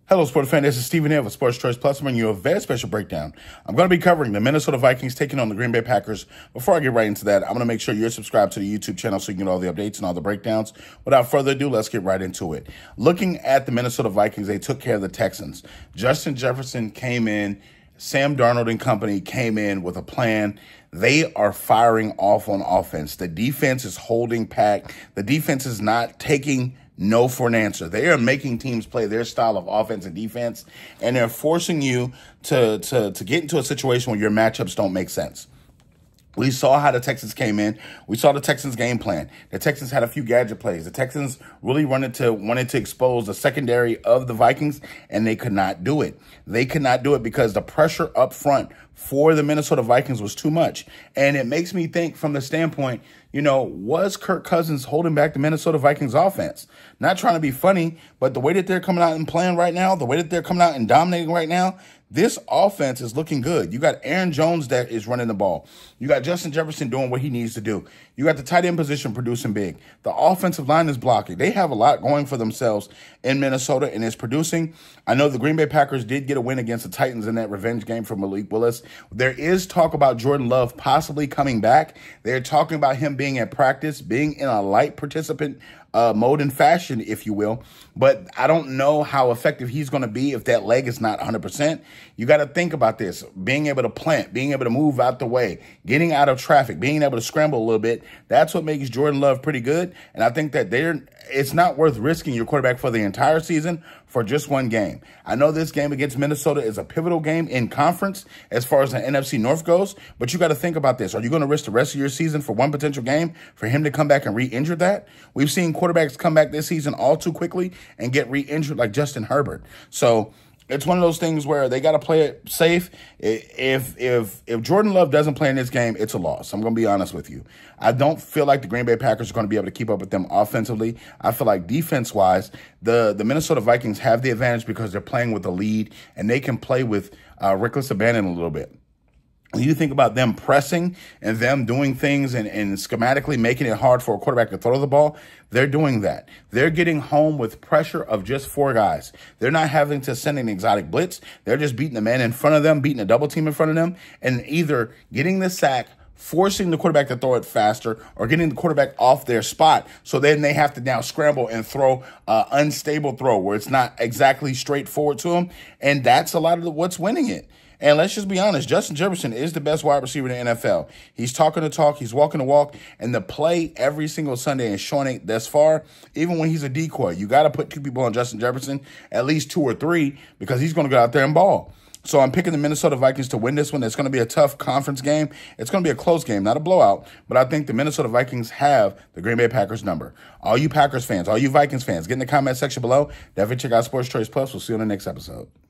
Hello, sports fan. This is Stephen here with Sports Choice Plus, bringing you a very special breakdown. I'm going to be covering the Minnesota Vikings taking on the Green Bay Packers. Before I get right into that, I'm going to make sure you're subscribed to the YouTube channel so you can get all the updates and all the breakdowns. Without further ado, let's get right into it. Looking at the Minnesota Vikings, they took care of the Texans. Justin Jefferson came in. Sam Darnold and company came in with a plan. They are firing off on offense. The defense is holding pack. The defense is not taking no for an answer. They are making teams play their style of offense and defense, and they're forcing you to get into a situation where your matchups don't make sense. We saw how the Texans came in. We saw the Texans' game plan. The Texans had a few gadget plays. The Texans really wanted to expose the secondary of the Vikings, and they could not do it. They could not do it because the pressure up front for the Minnesota Vikings was too much. And it makes me think from the standpoint, was Kirk Cousins holding back the Minnesota Vikings offense? Not trying to be funny, but the way that they're coming out and playing right now, the way that they're coming out and dominating right now, this offense is looking good. You got Aaron Jones that is running the ball. You got Justin Jefferson doing what he needs to do. You got the tight end position producing big. The offensive line is blocking. They have a lot going for themselves in Minnesota, and it's producing. I know the Green Bay Packers did get a win against the Titans in that revenge game for Malik Willis. There is talk about Jordan Love possibly coming back. They're talking about him being at practice, being in a light participant mode and fashion, if you will. But I don't know how effective he's going to be if that leg is not 100%. You got to think about this. Being able to plant, being able to move out the way, getting out of traffic, being able to scramble a little bit, that's what makes Jordan Love pretty good. And I think that it's not worth risking your quarterback for the entire season for just one game. I know this game against Minnesota is a pivotal game in conference as far as the NFC North goes, but you got to think about this. Are you going to risk the rest of your season for one potential game for him to come back and re-injure that? We've seen quarterbacks come back this season all too quickly and get re-injured like Justin Herbert. So it's one of those things where they got to play it safe. If Jordan Love doesn't play in this game, it's a loss. I'm going to be honest with you. I don't feel like the Green Bay Packers are going to be able to keep up with them offensively. I feel like defense-wise, the Minnesota Vikings have the advantage because they're playing with the lead, and they can play with reckless abandon a little bit. When you think about them pressing and them doing things and schematically making it hard for a quarterback to throw the ball, they're doing that. They're getting home with pressure of just four guys. They're not having to send an exotic blitz. They're just beating the man in front of them, beating a double team in front of them, and either getting the sack, forcing the quarterback to throw it faster, or getting the quarterback off their spot. So then they have to now scramble and throw an unstable throw where it's not exactly straightforward to them. And that's a lot of what's winning it. And let's just be honest, Justin Jefferson is the best wide receiver in the NFL. He's talking the talk, he's walking the walk, and the play every single Sunday is showing it thus far. Even when he's a decoy, you got to put two people on Justin Jefferson, at least two or three, because he's going to go out there and ball. So I'm picking the Minnesota Vikings to win this one. It's going to be a tough conference game. It's going to be a close game, not a blowout, but I think the Minnesota Vikings have the Green Bay Packers number. All you Packers fans, all you Vikings fans, get in the comment section below. Definitely check out Sports Choice Plus. We'll see you on the next episode.